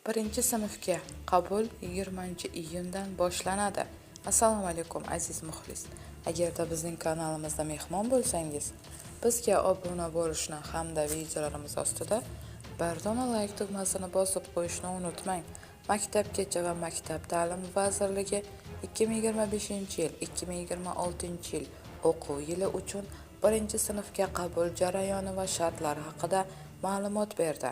Birinchi sinfga qabul 20-iyundan boshlanadi. Assalomu alaykum aziz muxlis. Agarda bizning kanalimizda mehmon bo'lsangiz, bizga obuna bo'lishni hamda videolarimiz ostida bardona like tugmasini bosib qo'yishni unutmang. Maktabgacha va Maktab ta'limi vazirligi 2025-yil 2026-yil o'quv yili uchun birinchi sinfga qabul jarayoni va shartlari haqida ma'lumot berdi.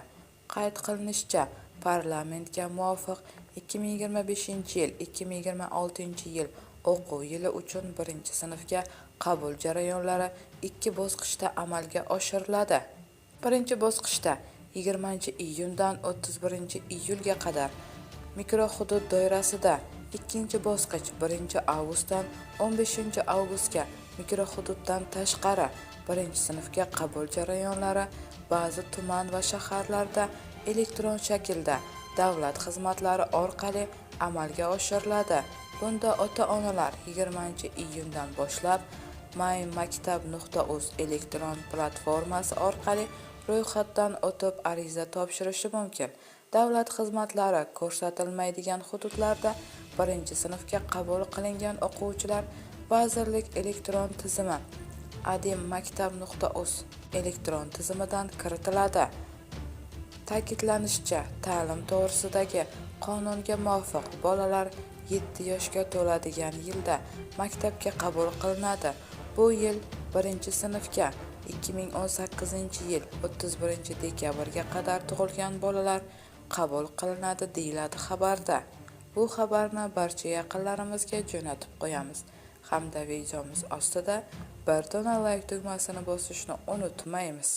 Qayd qilinishicha, parlamentga muvofiq 2025-yil 2026-yil o'quv yili uchun birinchi sinfga qabul jarayonlari ikki bosqichda amalga oshiriladi. Birinchi bosqichda 20-iyundan 31-iyulga qadar mikrohudud doirasida, ikkinchi bosqich 1-avgustdan 15-avgustga mikrohududdan tashqari birinchi sinfga qabul jarayonlari ba'zi tuman va shaharlarda elektron shaklda davlat xizmatlari orqali amalga oshiriladi. Bunda ota-onalar 20-iyundan boshlab mymaktab.uz elektron platformasi orqali ro'yxatdan o'tib ariza topshirishi mumkin. Davlat xizmatlari ko'rsatilmaydigan hududlarda birinchi sinfga qabul qilingan o'quvchilar vazirlik elektron tizimi adimmaktab.uz elektron tizimidan kiritiladi. Ta'kidlanishicha, ta'lim to'g'risidagi qonunga muvofiq bolalar 7 yoshga to'ladigan yilda maktabga qabul qilinadi. Bu yil birinchi sinfga 2018-yil 31-dekabrga qadar tug'ilgan bolalar qabul qilinadi deyiladi xabarda. Bu xabarni barcha yaqinlarimizga jo'natib qo'yamiz hamda videomiz ostida bir dona like tugmasini bosishni unutmaymiz.